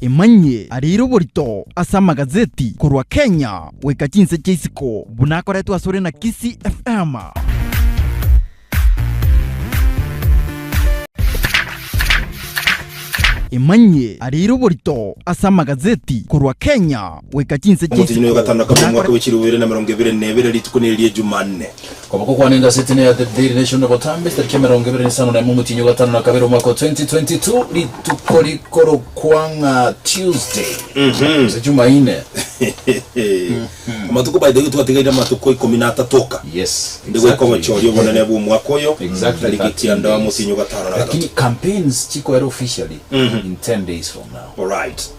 Imanye ariro borito asa magazeti kurwa Kenya weka chinse chisiko bunakoretu asore na KISII FM. Imanye ariro borito asa magazeti kurwa Kenya weka chinse chisiko mutinyo gatana ka mwaka w'ikiri 2022 ritukuniriye Jumanne Kobako kwa ninda sitine ya The Daily Nation na Botambe tariki 20 na mutinyo gatana na kabiri mwaka 2022 ritukorikoro kwanga Tuesday za Jumanne amatuko by the way tukategeira amatuko 13 yes ndego ko chori obonane bu mwaka oyo exactly likitia wa mutinyo gatana na lakini campaigns chiko era officially in 10 days from now. All right,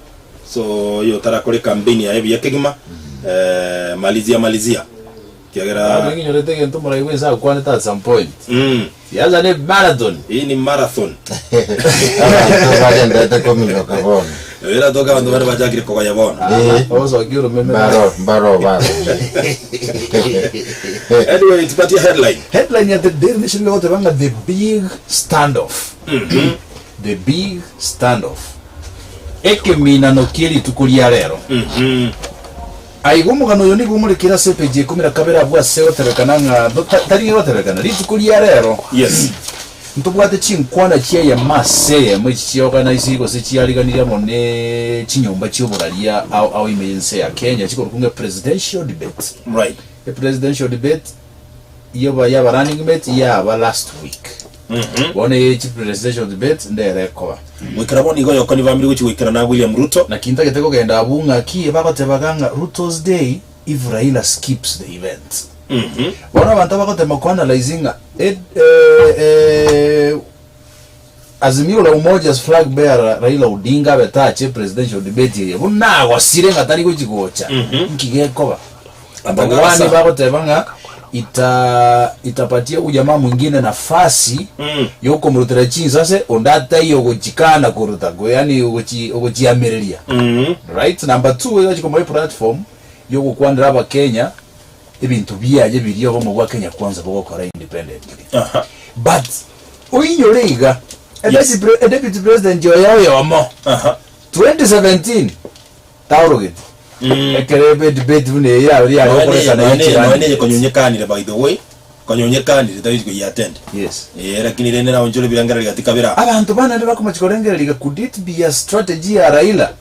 so yo tarakore campaign ya ebi yakegima malizia kiagera wengi nyorete gento mara iweza kwanza at some point yaza ne marathon hii ni marathon Ndata komino kabona era toka bantu bari bajagire ko yabona also agiro meme baro anyway tupatie headline ya The Daily Nation leo tebanga the big standoff the big standoff ekemina no kiri tukulia rero aigumugano yoni gumurekera sepeje kumira kabera bwa seo terekananga tari yo terekana ritukulia rero yes ntubwate chinkwana chiya mase mwichi organize ko se chialiganira mone chinyomba cyoburalia au imense ya Kenya chiko rukunga presidential debate right the presidential debate yaba running mate yaba last week one chief presidential debate ndere ko mwikaraboni go yokoni bamiri guchi wikira na William Ruto na kinta geteko genda abunga ki bakotebaganga Ruto's day if Raila skips the event wana bantu bakotema ko analyzing azimio la umoja flag bearer Raila Odinga betache presidential debate ye buna wasire ngatari ko chigocha nkigeko abangwani bakotebanga itapatia ujamaa mwingine nafasi yoko murutira chinzi sasa ondata iyo gujikana kuruta go yani ugojiamereria right number 2 yachi ko platform yoko kwandira aba Kenya ibintu biyaje biriyo bo mu Kenya kwanza bwo kora independently but uyinyorega deputy president yoyawe wamo 2017 tawrogit ekerebe debate vune ya uri akorekana none konyonyekanire by the way konyonyekanire tawizgo ya attend yes lakini rene na onjole birangara gatika bira abantu bana ndi bakomachikorengerera liga could it be a strategy ya Raila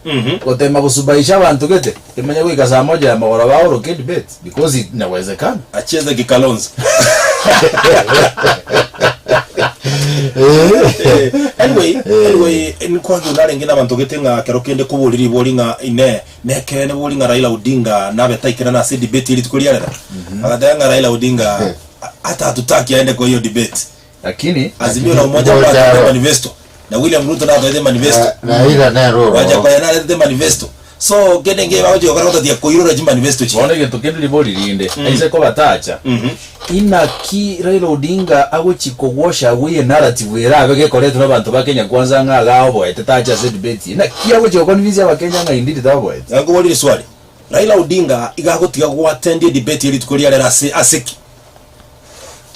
kotema kusubaisha abantu gete imanya kwika saa moja ya magora wao debate because inawezekana acheze kikalonzo anyway in kwanza unarengena abantu getenga kerokende kubuliri bolinga ine nekene bolinga Raila Odinga nabe taikira na debate ili tukuliana akadanga Raila Odinga hata hatutaki aende kwa hiyo debate lakini azimio la umoja wa manifesto na William Ruto na the manifesto Raila na Ruto waja kwa yana the manifesto so gedenge baje okara dia koiro ra manifesto chi one geto kende libori linde aise ko batacha ina ki Raila Odinga agochikogosha wiye narrative era abege koleto n'abantu ba Kenya kwanza ng'agao boy tatacha debate ina ki agochi convince aba Kenya nga inditi tabo yango wali swali Raila Odinga igagotiga go attend debate ili tukulia rera asiki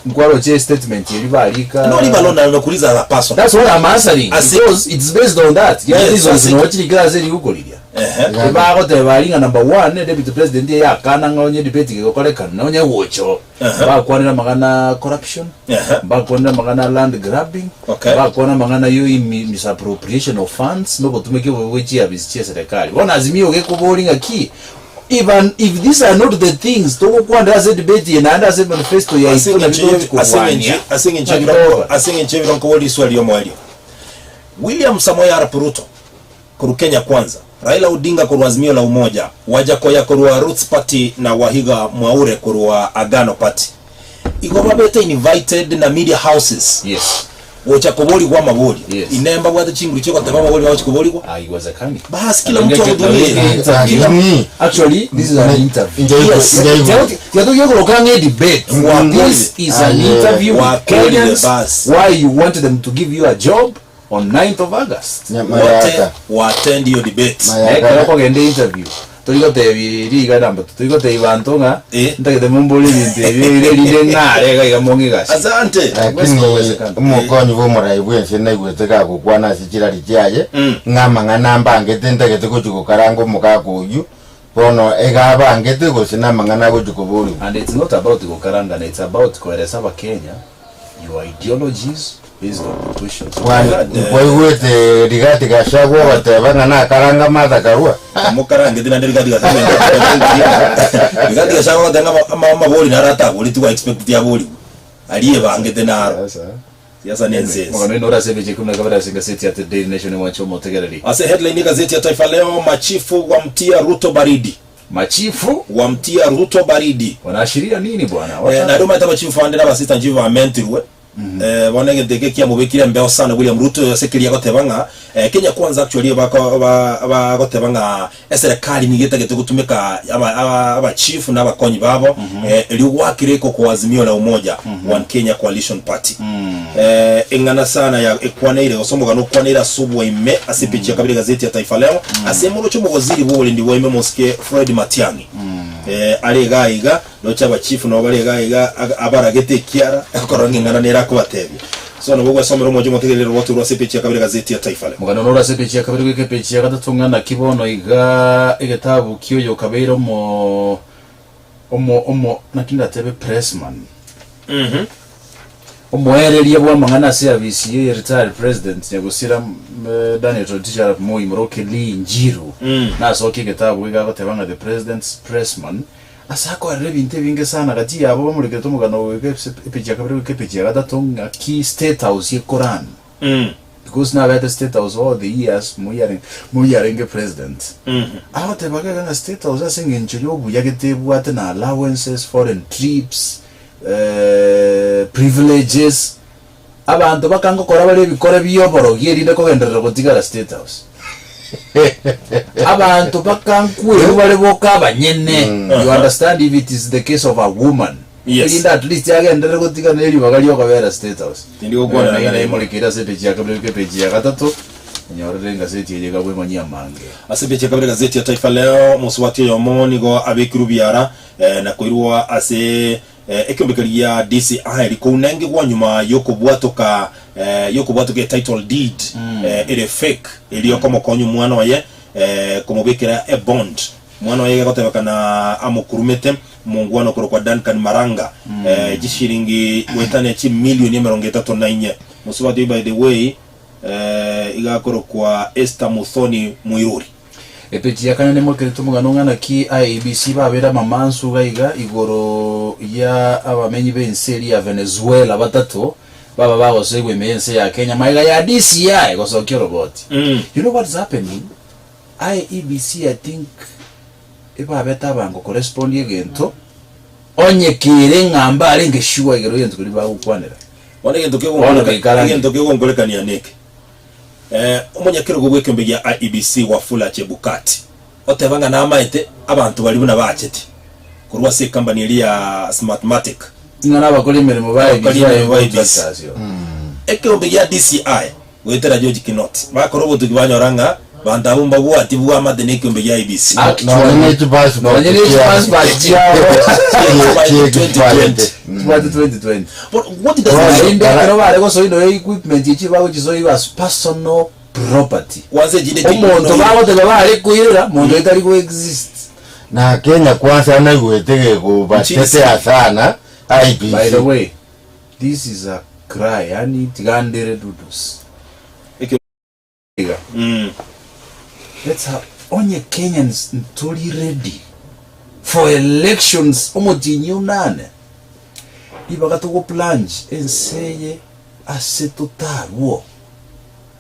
mkwaro che statement yeli balika no libalona nokuliza la person that's what I'm answering because it's based on that yeah this is what you guys are ukolilia ba te balinga number 1 deputy president ya kana ngonye debate ke koleka nonye wocho ba kwanira magana corruption ba kwanira magana land grabbing ba kwanira magana yo misappropriation of funds no botumeke wechi ya bizichia serikali bona azimio ke kubolinga ki even if these are not the things to kwanda za debate na anda za manifesto ya ikona bitoti kuwanya asinge nchevira ko wali swali yo mwali William Samoei Arap Ruto kuru Kenya kwanza Raila Odinga kuru azimio la umoja waja koya kuru Roots Party na Wahiga Mwaure kuru Agano Party igoma bete invited na media houses yes wocha kuboli kwa maboli inemba bwate chinguru chiko tama maboli wacha kuboli kwa aiwezekani basi kila mtu adunie actually this is an interview yato yego kange debate this is an interview with Kenyans why you wanted them to give you a job on 9th of August what attend your debate mayaka ko gende interview Toigote biriga namba toigote ibantonga ndagete mumbuli binte bire ngare ga igamongigas asante umukonyi bomurai bwense naigwete gagukwana sikirari kiaye ng'amang'a nambangete ndagete gochugukaranga omogaka oyu bono egabangete gose namang'ana gochukuburi. And it's not about gukaranga, it's about kueleza Kenya your ideologies based on the questions. Waigwete Rigathi Gachagua batebanga nakaranga Martha Karua mukarange dina Rigathi Gachagua tanga mama boli narata boli tu expect ya boli aliye bangete naro yasa nense mwana nora sebeje kuna kabla singa city at the Daily Nation mwacho motegereri ase headline gazeti ya Taifa Leo. Machifu wamtia Ruto baridi. Machifu wamtia Ruto baridi wanaashiria nini bwana? Na doma tabachifo andera basita njivu amentirwe bonege dege kia mubekira mbeo sana William Ruto yasekiria gotebanga Kenya kwanza actually ba gotebanga serikali nigeta gete gutumika aba chief na abakonyi babo liwakireko kwa azimio la umoja One Kenya Coalition Party engana sana ya ekwaneire osomoga no kwanira subwa ime asipichia kabiri gazeti ya Taifa Leo asemuro cyo mugoziri bo ndi wo ime moske Fred Matiang'i alegaiga no chaba chief no balegaiga abaragete kiara akoronge ngana nera kubatebi so no bugwa somero mojo motegerero watu rwa sepechi ya kabiri gazeti ya Taifa Leo mugano no rwa sepechi ya kabiri kepechi ya gatatunga na kibono iga egetabu kiyo kabeiro omo nakinda tebe pressman omoereria bwa mangana service ye retired president negusira Daniel Trodisha Moi Moroke Lee Njiru na soke getabu iga gotebanga the president's pressman asako arebinte binge sana gati abo bamurikete mugano epechi kabiri kepechi ya gatatunga ki state house ye Quran because now at the state house all the years muyaringe president aho tebaga ganga state house asinge nchyo buyagete bwate na allowances foreign trips privileges abantu bakanga kora bari bikora biyoboro yerinde ko genderera gutigara state house abantu bakankwe bari boka banyene you understand if it is the case of a woman yerinde at least yagendera gutigana eri bagali okabera state house ndio gona na imurikira sepechi ya kabiri kepechi ya gatatu nyorere ngazeti yega bwe manyia mange asepechi ya kabiri gazeti ya Taifa Leo muswati yomoni go abekiru biara na koirwa ase ekyombekaria DCI liko unenge kwa nyuma yokubwatoka title deed ile fake iliyo kama konyu mwana waye kumubekera a bond mwana waye gotebakana amukurumete mungwano kwa Duncan Maranga gishiringi wetane chi milioni 34 musubati by the way igakoro kwa Esther Muthoni Muiruri epechi yakana ne mokere tumugano ngana ki IEBC babera mamansu gaiga igoro ya abamenyi benseri ya Venezuela batatu baba bagosegwe mense ya Kenya maiga ya DCI gosokyo robot you know what's happening IEBC I think eba beta bango correspond yegento onye kire ngamba alinge shuwa igero yento kuri bagukwanira one gento kego ngolekania neke umunyakiro gwekembe ya IEBC wafula Chebukati otebanga na amaite abantu bali buna bacheti kurwa se company eri ya Smartmatic ngana abakora imirimo baye ekembe ya DCI wetera George Kinoti bakora obutu kibanyoranga bandabumba bwati bwa madene ekembe ya IEBC no need pass by 2020 but what does it mean so ino equipment ichi bago chizo was personal property waze jide omuntu bago te baba kuira muntu itali ku exist na Kenya kwanza na gwetege go batete asana IEBC. By the way, this is a cry yani tigandere dudus let's have onye Kenyans totally ready for elections omotinyo nane ibagato go plunge enseye asetotarwo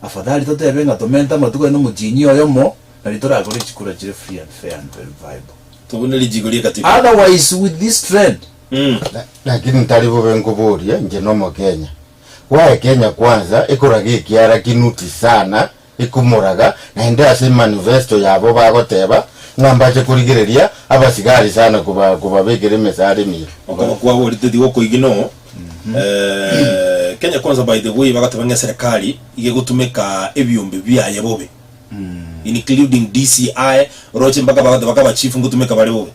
afadhali tote benga tomenta matuko no mutinyo yomo na litora gore chikura chire free and fair and verifiable tubone lijigolie katika otherwise with this trend lakini ntaribo benkobori nje no Kenya wae Kenya kwanza ikorage kiara kinuti sana ikumuraga na ndea se manifesto yabo bagoteba ngambaje kurigereria abasigari sana kuba begere mesari mi okaba kwa wori tedi woko igino Kenya kwanza by the way bagatabanga serikali ige gutumeka ebyumbe byaye bobe including DCI roche mpaka baka Machifu ngutumeka bali bobe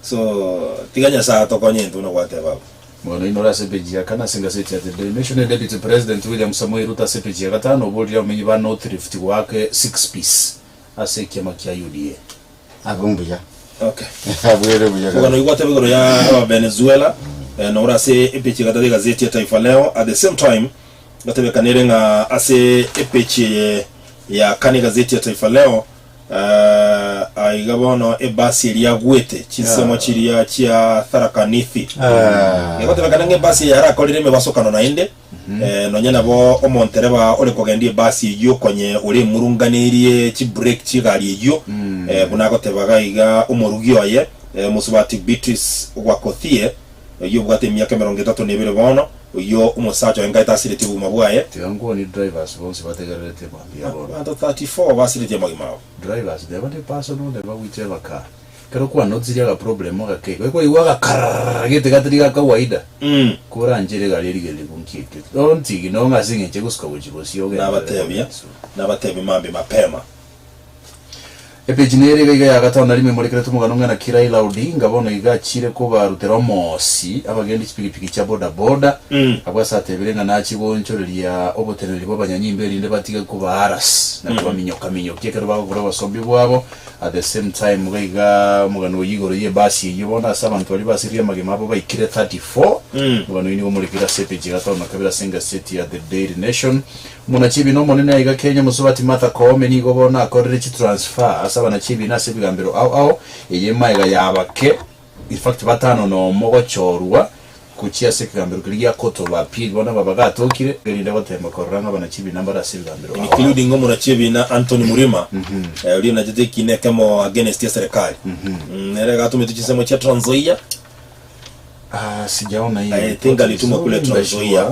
so tiganya saa tokonye ntuno kwate baba mwana inora sepejia kana singa seti at the National Deputy President William Samoei Ruto sepejia gatano bodi ya menyi ba North Rift wake 6 piece ase kiama kia UDA abumbuya okay abwere buya kwa no kwate bigoro ya Venezuela na ora se epechi gata gazeti ya Taifa Leo at the same time gatebe kanere nga ase epechi ya kani gazeti ya Taifa Leo aigabono ebasi lyagwete chisemo chiria chia Tharakanithi gatebe kanange basi yara kolire mebasokano naende nonya nabo omontereba ole kogendie basi yo konye uri murunganirie chi break chigali yo bunako tebaga iga umurugio aye musubati Beatrice wakothie yo bwate myaka 32 bono yo umusacho engaita asiriti bumabwaye tiango ni drivers bonse bategarete bambia bono ando 34 basiriti magimao drivers they want a personal they want whichever car kero kwa notsiria ga problem ga keko iko iwaga karagete gatriga kawaida kura njere gali ligeli kunkike onti no ngasinge nje kusuka bujibosio na batebi mambi mapema epejinere ga ya gatona rimwe muri kire tumuganonga na Raila Odinga bono igachire ko barutero mosi abagendi chipikipiki cha boda boda abwasa teberenga na chibonchoreria obotereri b'abanyanyimbe rinde batiga ko baras na kubaminyoka kekero bagura basombi bwabo at the same time gaiga mugano yigoro ye basi yibona asabantu bali basiria magema abo baikire 34 mugano yini wo muri kira sepeji gatona kabira singa city at the Daily Nation munachibi no monene aiga Kenya musubati Martha Koome ni gobona akorere chi transfer asaba na chibi na sebigambiro au eyema iga yabake in fact batano no mogo chorwa kuchia sekigambiro kiliya koto ba pili bona babagatokire gerinda batemba koranga bana chibi namba da sebigambiro including ngomo na chibi na Anthony Murima uli na jete kine kama against serikali nere gato metuchisemo cha Trans Nzoia sijaona hiyo I think alituma kule Trans Nzoia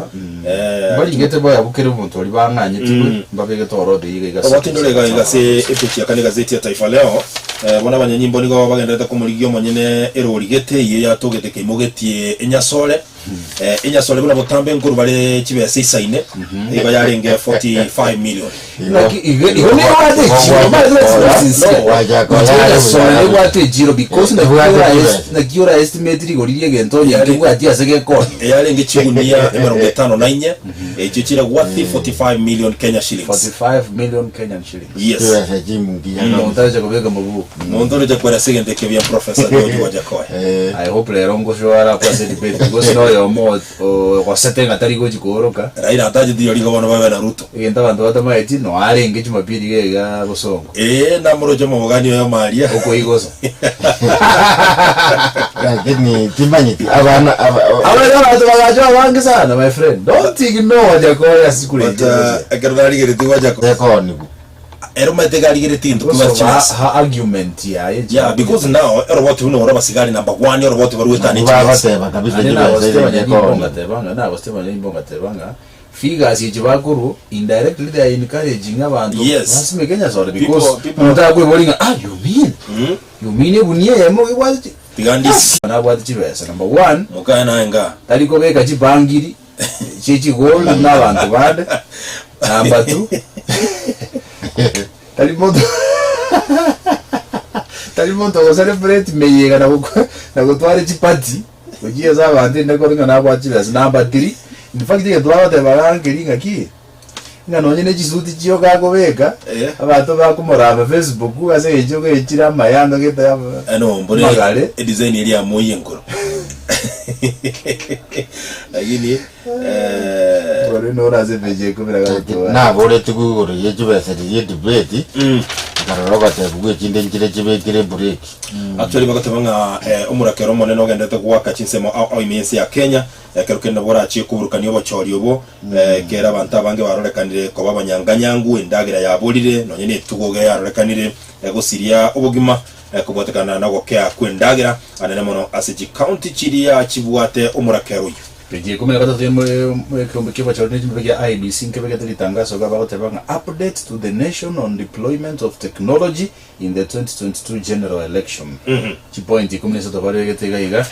bali ngete boya bukere umuntu oli banganye tiwe mbabege torode yiga watu ndole ga se epichi akani gazeti ya Taifa Leo bona banyanyimbo nigo bagenda kumurigyo monyene erorigete ye yatogete kimogetie enyasole enyasole bona botambe nkuru bale chibe ya sisaine iba yarenge 45 million igone wate so wate jiro because na giora estimate rigoririe gentonye ngibwa ati asege ko yarenge chigunia 54 echichira worth 45 million Kenya shillings 45 million Kenyan shillings yes montaje kobega mabu montore je kwera segende ke bya professor George Wajakoya I hope lero ngoshwara kwa debate because no yo mo kwa setenga tari goji koroka Raila ataje dio ligo bana baba na Ruto igenda bantu batamaiti no arenge chumapiri ga bosongo na muroje mo gani yo maria uko igoza lakini timanyiti abana watu wajua wangi sana my friend don't ignore Wajakoya sikule agarali gereti Wajakoya tekoni erumete gali gereti because her argument yeah because now what you know raba sigari number 1 or what barueta ni bateba kabisa na bastema nyimbo tebanga figures yibakuru indirectly they are encouraging abantu yes Kenya sorry because mutagwe bolinga you mean ebunie yemo ibwati tigandisi na bwati chibesa number 1 mukaya naenga taliko beka chibangiri chichi gold n'abantu bade number 2 talimoto go celebrate meyega na gutwara chipati ugiye za bandi ndako ringa na bwachibesa number 3 in fact ye twawa te barangiringa ki ngano nyene chisuti chiyo kako beka abantu bakumoraba Facebook ase ejo ke chira mayanga geta ano mbone design iri ya moyengoro lakini bore no raze beje kubira gato na bore tuguro yejubesa ye debate karoroga te bugwe chinde njire chibekire break actually bagatabanga umurakero monene ogendete gwaka chinsemo au imensi ya Kenya kerukenda bora achi kuburukaniyo bachori obo kera abantu abange barorekanire ko babanyanganyangu endagira yaburire nonye ne tugoge yarorekanire gusiria ubugima kubotekana nago kya kwendagira anene mono asiji county chiria chibwate umurakero uyu Pegi kumena kata tuyemo kombe kiba cha nini pegi IBC nkebega tulitangazo gaba tebanga update to the nation on deployment of technology in the 2022 general election. Chipointi kumene soto bale getega iga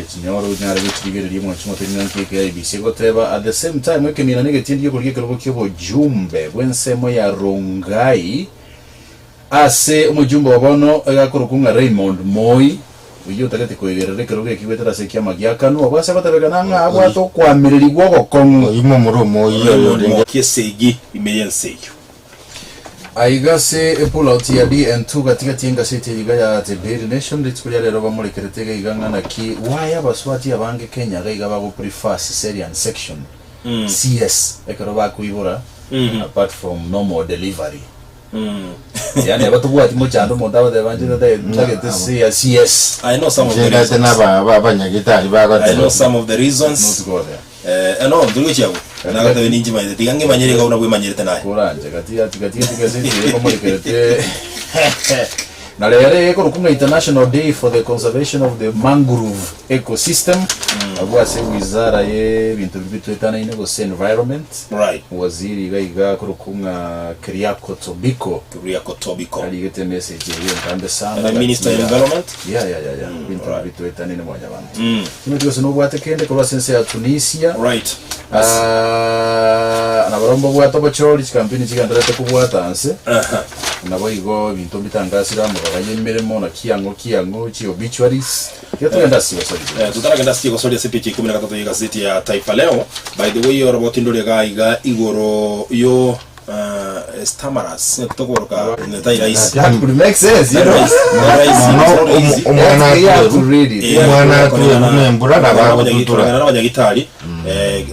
chinyoro nyara bichigere limo chimo tenina nke IBC goteba at the same time wekemina nege tindi yokuliye keloko kibo jumbe bwensemo ya Rongai ase umujumbe wabono agakurukunga Raymond Moi uyu takati kwegerere kiruge kibetera sekia magiakanu abase batabekana nga abwato kwamiriri gwogokongo imo murumo iyo KISII imeyenseyo aigase epulauti ya DN2 katika tinga city yiga ya Baridi nation litsukulia lero bamulekeretega iganga na ki waya baswati abange Kenya gaiga bago prefer cesarean section CS ekaro bakuibura apart from normal delivery yani abatubwati muchando mondawo de banjira de ndagete CS I know some of the reasons. I know some of the reasons. not go there No, nduri cyago nagata beninji maide tigange manyere gauna bwe manyere tanaye kuranje katika city bamulekerete na leo eko rukunga International Day for the Conservation of the Mangrove Ecosystem abwase wizara ye bintu bitwetana inego environment right waziri gaiga kurukunga Keriako Tobiko aligete message ye ntambe sana the minister of environment yeah bintu bitwetana ine moja bantu kimwe no bwate kende kwa sense ya Tunisia right na barombo bwato bachori kampeni chikandalete kubwata anse nabo igo bintu bitangasira mu bayemeremo na kiango chi obituaries yatugenda siyo tutagenda siyo sori sepechi 13 ya gazeti ya Taifa Leo. By the way roboti ndole iga igoro yo stamaras kutokoroka netai rais that could make sense you know umwana tuwe mbura n'abanyagitari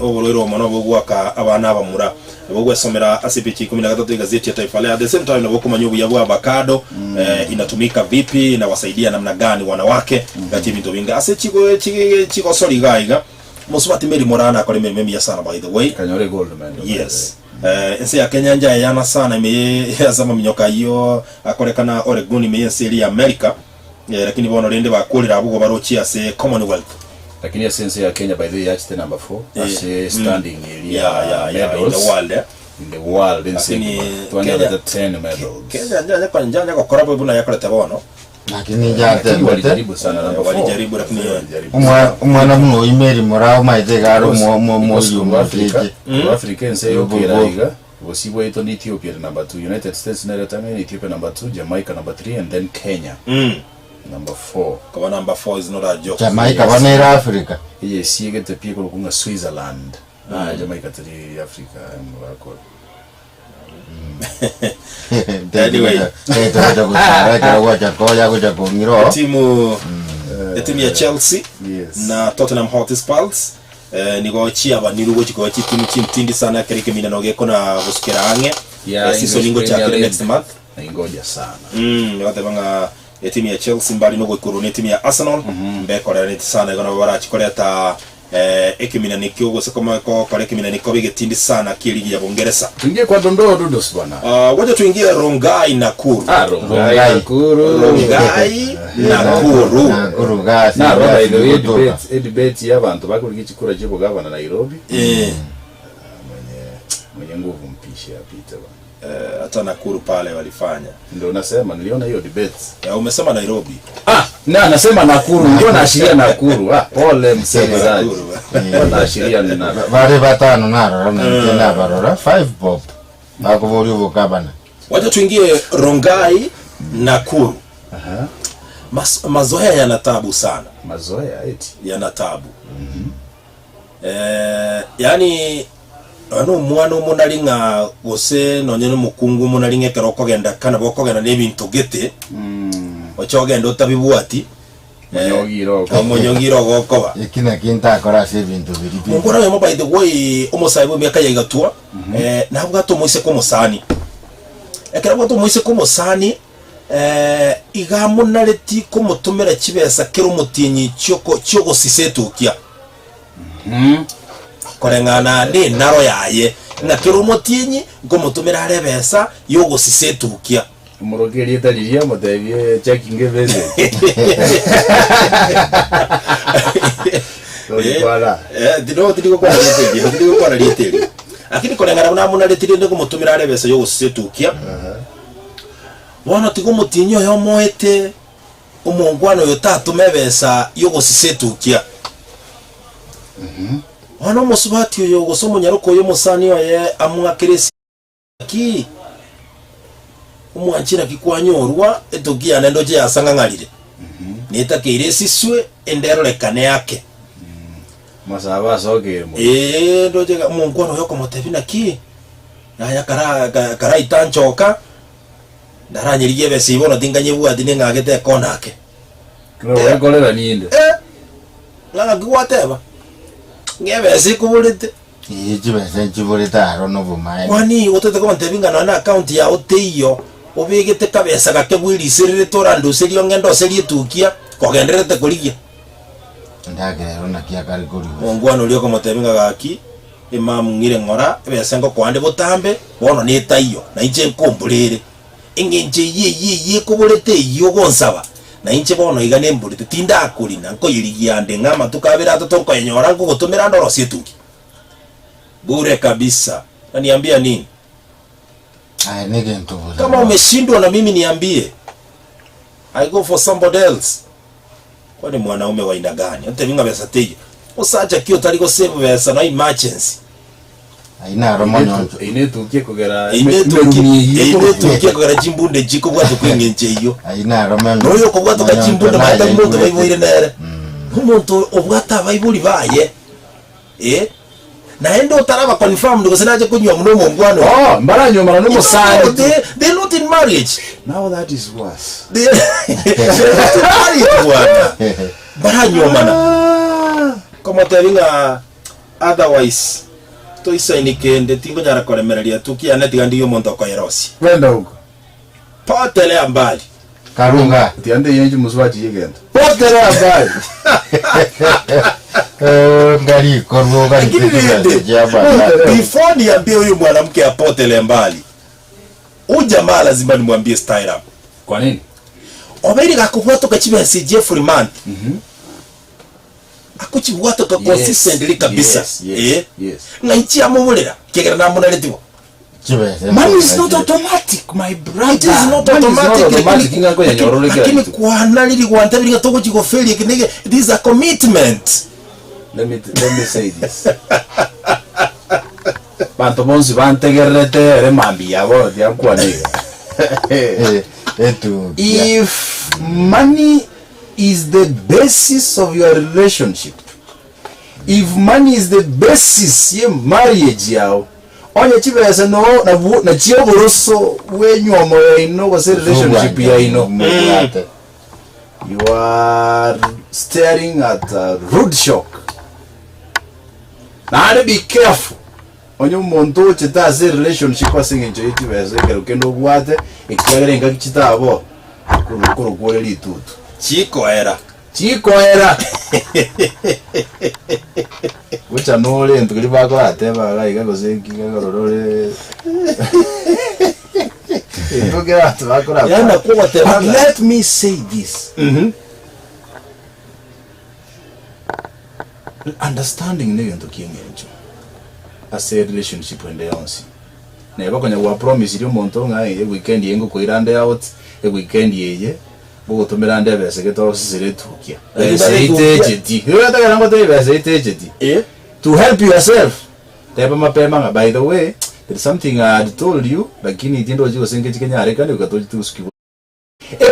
oborero mono bogwaka abana abamura bogwe somera asepechi 13 gazeti ya Taifa Leo. At the same time nabo kumanyo buyabu avocado inatumika vipi na wasaidia namna gani wanawake gati bintu binga chiko sori gaiga musubati meri morana akore memi ya sana by the way kanyore gold man yes ense ya Kenya nja yana sana me yazama minyoka hiyo akorekana Oregon me ense ya America lakini bono rende bakolera abugo barochi ase Commonwealth lakini essence ya Kenya by the way yachite number 4 as standing area in the world in Kenya the 10 medals Kenya njanya kwa korabo buna yakoleta bono lakini jate walijaribu sana number 4 walijaribu lakini umwana muno imeri morao maite garo mo Africa ense yo kiraiga wasibwe ito ni Ethiopia number 2 United States na Tanzania Ethiopia number 2 Jamaica number 3 and then Kenya number 4 kwa number 4 is not a joke Jamaica banera Africa yes yegete pia kurukunga Switzerland Jamaica tiri Africa mwako anyway timu ya Chelsea na Tottenham Hotspur nigochi abanirugo chikochi timu chintindi sana kereke mina nogeko na buskerange seasoningo cha next month ngoja sana niwate banga timu ya Chelsea mbali no gokurune timu ya Arsenal mbekora neti sana gona barachi koreta ekimina nikyo gose kama ko kale kimina niko bigetindi sana kiligi ya Bongereza tuingie kwa dondoo dudos bwana wacha tuingie Rongai Nakuru na roda ile debate ya bantu bakuri chikura jibo gavana Nairobi mwenye nguvu mpishi apita bwana hata Nakuru pale walifanya ndio nasema niliona hiyo debate umesema Nairobi na nasema Nakuru ndio naashiria Nakuru pole msikilizaji naashiria na wale batano naro na barora 5 bob bakuburi bukabana wacha tuingie Rongai Nakuru mazoea yana tabu sana mazoea eti yana tabu yani ano mwana umonalinga gose nonyene mukungu umonalinga keroko genda kana boko genda nebintu gete ochogenda otabibwati monyongiro gokoba ikina kinta akora se bintu biri mungora yemo by the way omosaibo myaka yigatua nabwo atomoise ko musani ekera to moise ko musani igamunareti ko mutumira kibesa kero mutinyi cyoko sisetukia korengana ni naro yaye na kero mutinyi ngo mutumira arebesa yogo sisetukia umurogeri etaliria mutebie checking bese ndiko kwa liteli lakini korengana na munareti ndiko mutumira arebesa yogo sisetukia wana tigo mutinyo yo moete umungwano yo tatumebesa yogo sisetukia wana musubati yo gosomo nyaruko yo musani ye amwa kiresi ki umwanchira kikwanyorwa etukia nendo je asanga ngalire nita kire siswe endero lekane yake masaba soke mo ndoje munkono yoko motevina ki ya kara itanchoka ndaranyiriye besibono tinganye bwati ningagete konake kro kolera ninde ngala gwateba ngebe sikubulite Ichibese nchibulite aro no bumaye. Kwani otete ko ntevinga na account ya oteyo obigite kabesa gake bwirisirire torando serio ngendo serie tukia kogenderete kurigia Ndagero na kia kari kuri. Mongwano lioko motevinga gaki imamu ngire ngora ebesengo kwande botambe bono ni tayo na inje nkumbulire ingenje ye kubulete yo gonsaba na inje bono igane mbulite tinda akuri na nkoyirigia ande ngama tukabira totonko enyora ngo gutumira ndoro situki bure kabisa. Na niambia nini? Ai nige ntubuza. Kama umeshindwa na mimi niambie. I go for somebody else. Kwani mwanaume wa aina gani? Hata vinga pesa teje. Usacha kio taliko save pesa na emergency. Aina romanyo. Ine tukie kugera Ine tukie kugera chimbunde jiko kwa tukwingenje iyo. Aina romanyo. Noyo ko kwa tukachimbunde mata moto bayiboire nere. Umuntu obwata bayibuli baye. Na endo utaraba confirm ndiko sinaje kunywa muno mongwano. Mbara nyoma no musani. They not in marriage. Now that is worse. They Mbara nyoma na. Como te vinga otherwise. To isa inikende tingo nyara kolemereria tukia netiga ndiyo mondo ko erosi. Wenda huko. Potele mbali. Karunga. Tiande yenji muswaji yegenda. Potele mbali. Ngari korwo gari. Before niambie huyu mwanamke apotele mbali. Huyu jamaa lazima nimwambie style up. Kwa nini? Obairi gakufuata kachiba si Jeffrey man. Akuchibuata ka consistently kabisa. Yes. Na ichi amubulira kegera namunaletiwa. Chibese. Money is not automatic, my brother. It is not automatic. Inga kwenye nyororo kile. Lakini kuana lili kuantabiri gatoko chikofeli kinege it is a commitment. Let me say this. Bantu bonsi bantegerete remambi yabo yakwa nega. If money is the basis of your relationship, if money is the basis ye marriage yao, onye chibesa no na chioboroso wenyomo ino was a relationship ya ino. You are staring at a rude shock. Now be careful. Onye umuntu chitaze relationship asingenje itibese kero kendo gwate ekigere nga kitabo kuru kweli litutu Chico era Ucha nole ntukiri bako ateba gaiga gozeki gagorore Ntukira tubakora yana kuba teba. Let me say this. Understanding niyo ntukingenjo as a relationship wende yonsi neba konya wa promise iri omonto ngai weekend yengo koirande out weekend yeye bogotomera nde bese geto sisire tukia to help yourself teba mapema. By the way, there is something I had told you lakini tindo jigo senge chikenya arekani ukatoji tuski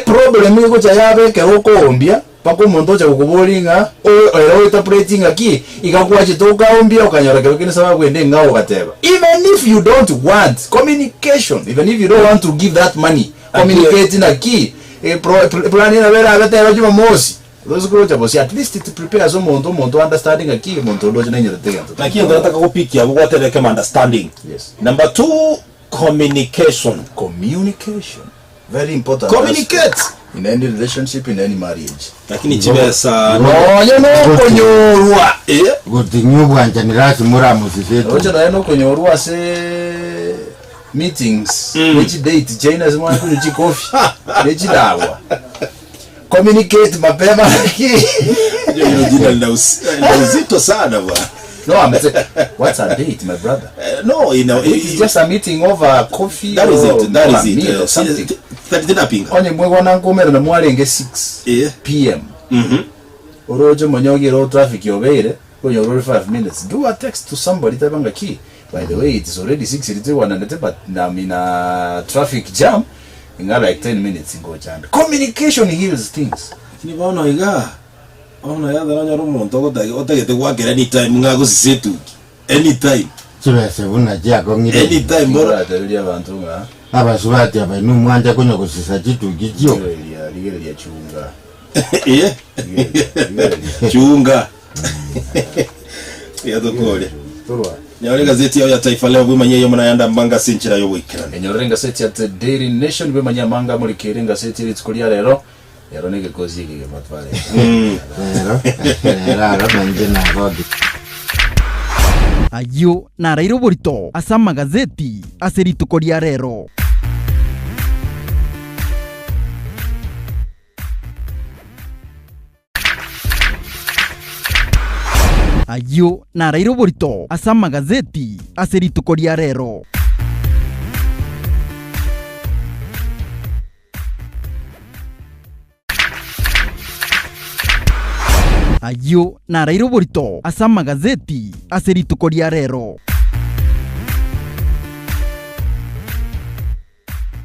problem iko chayabe ke hoko ombia pako mondo cha kubolinga o interpreting aki ikakuwa chitoka ombia ukanyora kero kine sababu ende ngao kateba. Even if you don't want communication, even if you don't want to give that money, communicating aki plan ina vera agatera juma mosi those go cha bosi at least it prepares mondo understanding aki mondo ndo china nyere tega lakini nataka kupikia bwate kama understanding. Yes. Number 2, communication. Very important. Communicate in any relationship, in any marriage. Lakini chibesa no konyorwa Gutinyu anja nirasi muramuzi zetu. Ocha no konyorwa se meetings which date China zimwa kunywa coffee leji dawa communicate mapema hiyo jina la uzito sana bwana. No, I'm saying, what's a date, my brother? No, you know, it's just a meeting over coffee. That is it. That is it. Something. That didn't pinga. Onye mwe na ngomera na mwalenge 6 p.m. Orojo monyogi road traffic yobeire, konyo road 5 minutes. Do a text to somebody tabanga key. By the way, it is already 6:31 but I'm in a traffic jam. Inga like 10 minutes ingo chanda. Communication heals things. Ni bana iga. Ona ya dara nyaro monto otagete gwakera anytime ngago sisetu. Anytime. Chibese buna jako ngire. Anytime bora atabiria abantu nga. Abasubati abainu mwanja kunyo kusisa chitu gijyo. Ligeria chunga. Eh? Chunga. Ya dokole. Turwa. Nyaore gazeti ya Taifa Leo bwimanye yo munayanda mbanga sinchira yo wikirana. Enyorenga seti ya The Daily Nation bwimanye manga muri kirenga seti litsukulia lero. Yaro nige kozi kige matwale. Raro nanje na godi. Ayo narairo borito asa magazeti aseritukoria rero. Ayo narairo borito asa magazeti aseritukoria rero. Ayo narairo borito asa magazeti aseritukoria rero.